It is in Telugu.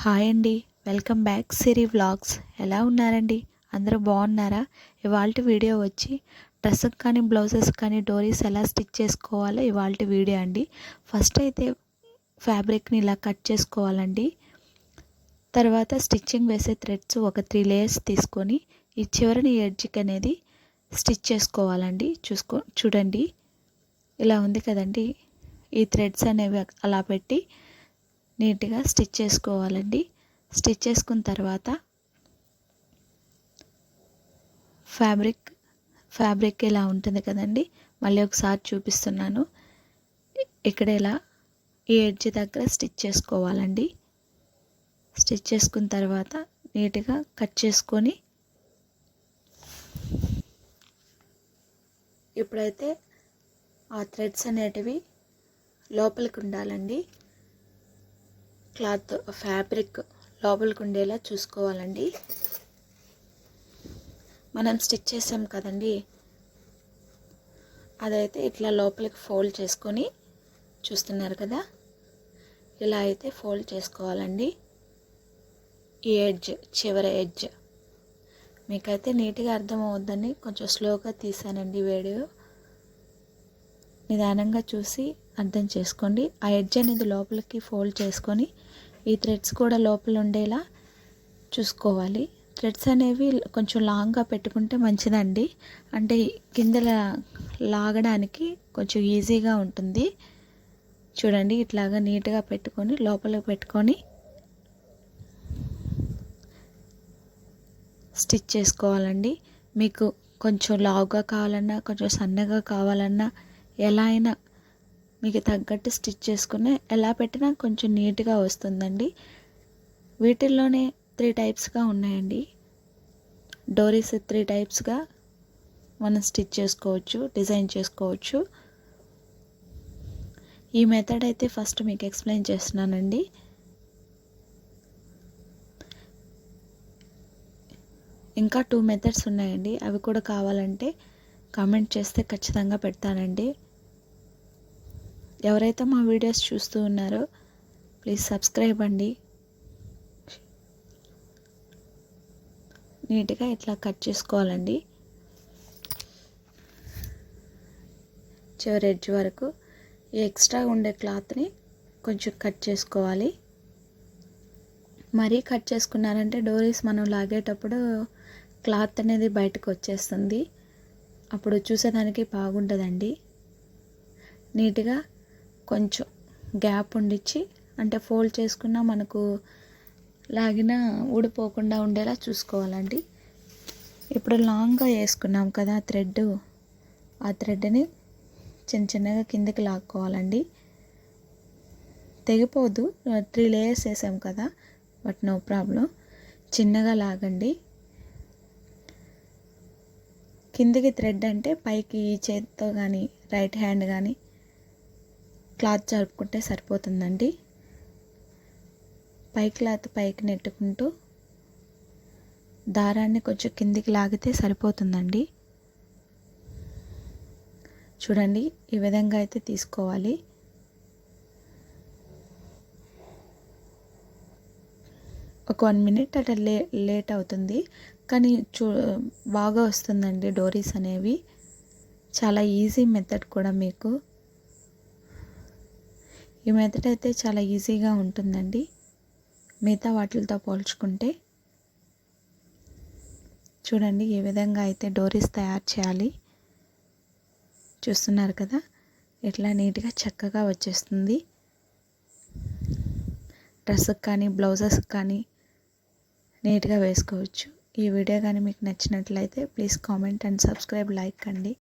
హాయ్ అండి, వెల్కమ్ బ్యాక్ సిరి వ్లాగ్స్. ఎలా ఉన్నారండి? అందరూ బాగున్నారా? ఇవాల్టి వీడియో వచ్చి డ్రెస్కి కానీ బ్లౌజెస్ కానీ డోరీస్ ఎలా స్టిచ్ చేసుకోవాలో ఇవాల్టి వీడియో అండి. ఫస్ట్ అయితే ఫ్యాబ్రిక్ని ఇలా కట్ చేసుకోవాలండి. తర్వాత స్టిచ్చింగ్ వేసే థ్రెడ్స్ ఒక 3 లేయర్స్ తీసుకొని ఈ చివరిని ఎడ్జ్కి అనేది స్టిచ్ చేసుకోవాలండి. చూడండి, ఇలా ఉంది కదండి. ఈ థ్రెడ్స్ అనేవి అలా పెట్టి నీట్గా స్టిచ్ చేసుకోవాలండి. స్టిచ్ చేసుకున్న తర్వాత ఫ్యాబ్రిక్ ఇలా ఉంటుంది కదండి. మళ్ళీ ఒకసారి చూపిస్తున్నాను. ఇక్కడ ఇలా ఈ ఎడ్జ్ దగ్గర స్టిచ్ చేసుకోవాలండి. స్టిచ్ చేసుకున్న తర్వాత నీట్గా కట్ చేసుకొని ఇప్పుడైతే ఆ థ్రెడ్స్ అనేటివి లోపలికి ఉండాలండి. క్లాత్ ఫ్యాబ్రిక్ లోపలికి ఉండేలా చూసుకోవాలండి. మనం స్టిచ్ చేసాం కదండి, అదైతే ఇట్లా లోపలికి ఫోల్డ్ చేసుకొని చూస్తున్నారు కదా, ఇలా అయితే ఫోల్డ్ చేసుకోవాలండి. ఈ ఎడ్జ్, చివరి ఎడ్జ్ మీకైతే నీట్గా అర్థమవుద్దని కొంచెం స్లోగా తీసానండి వీడియో. నిదానంగా చూసి అర్థం చేసుకోండి. ఆ ఎడ్జ్ అనేది లోపలికి ఫోల్డ్ చేసుకొని ఈ థ్రెడ్స్ కూడా లోపల ఉండేలా చూసుకోవాలి. థ్రెడ్స్ అనేవి కొంచెం లాంగ్గా పెట్టుకుంటే మంచిదండి. అంటే కింద లాగడానికి కొంచెం ఈజీగా ఉంటుంది. చూడండి, ఇట్లాగా నీట్గా పెట్టుకొని లోపలికి పెట్టుకొని స్టిచ్ చేసుకోవాలండి. మీకు కొంచెం లావుగా కావాలన్నా కొంచెం సన్నగా కావాలన్నా ఎలా అయినా మీకు తగ్గట్టు స్టిచ్ చేసుకుని ఎలా పెట్టినా కొంచెం నీట్గా వస్తుందండి. వీటిల్లోనే 3 టైప్స్గా ఉన్నాయండి. డోరీస్ 3 టైప్స్గా మనం స్టిచ్ చేసుకోవచ్చు, డిజైన్ చేసుకోవచ్చు. ఈ మెథడ్ అయితే ఫస్ట్ మీకు ఎక్స్ప్లెయిన్ చేస్తున్నానండి. ఇంకా 2 మెథడ్స్ ఉన్నాయండి. అవి కూడా కావాలంటే కామెంట్ చేస్తే ఖచ్చితంగా పెడతానండి. ఎవరైతే మా వీడియోస్ చూస్తూ ఉన్నారో ప్లీజ్ సబ్స్క్రైబ్ అండి. నీట్గా ఇట్లా కట్ చేసుకోవాలండి. చివరి ఎడ్జ్ వరకు ఈ ఎక్స్ట్రా ఉండే క్లాత్ని కొంచెం కట్ చేసుకోవాలి. మరీ కట్ చేసుకున్నారంటే డోరీస్ మనం లాగేటప్పుడు క్లాత్ అనేది బయటకు వచ్చేస్తుంది. అప్పుడు చూసేదానికి బాగుంటుందండి. నీట్గా కొంచెం గ్యాప్ ఉండిచ్చి, అంటే ఫోల్డ్ చేసుకున్నా మనకు లాగిన ఊడిపోకుండా ఉండేలా చూసుకోవాలండి. ఇప్పుడు లాంగ్గా వేసుకున్నాం కదా థ్రెడ్, ఆ థ్రెడ్ని చిన్నగా కిందకి లాక్కోవాలండి. తెగిపోదు, 3 లేయర్స్ వేసాం కదా, బట్ నో ప్రాబ్లం. చిన్నగా లాగండి. కిందికి థ్రెడ్ అంటే పైకి ఈ చేతితో కానీ రైట్ హ్యాండ్ కానీ క్లాత్ జరుపుకుంటే సరిపోతుందండి. పై క్లాత్ పైకి నెట్టుకుంటూ దారాన్ని కొంచెం కిందికి లాగితే సరిపోతుందండి. చూడండి, ఈ విధంగా అయితే తీసుకోవాలి. ఒక 1 మినిట్ అట్లా లేట్ అవుతుంది, కానీ బాగా వస్తుందండి డోరీస్ అనేవి. చాలా ఈజీ మెథడ్ కూడా మీకు. ఈ మెథడ్ అయితే చాలా ఈజీగా ఉంటుందండి మిగతా వాటితో పోల్చుకుంటే. చూడండి, ఏ విధంగా అయితే డోరీస్ తయారు చేయాలి చూస్తున్నారు కదా. ఇట్లా నీట్గా చక్కగా వచ్చేస్తుంది. డ్రెస్కి కానీ బ్లౌజెస్కి కానీ నీట్గా వేసుకోవచ్చు. ఈ వీడియో కానీ మీకు నచ్చినట్లయితే please comment and subscribe, like అండి.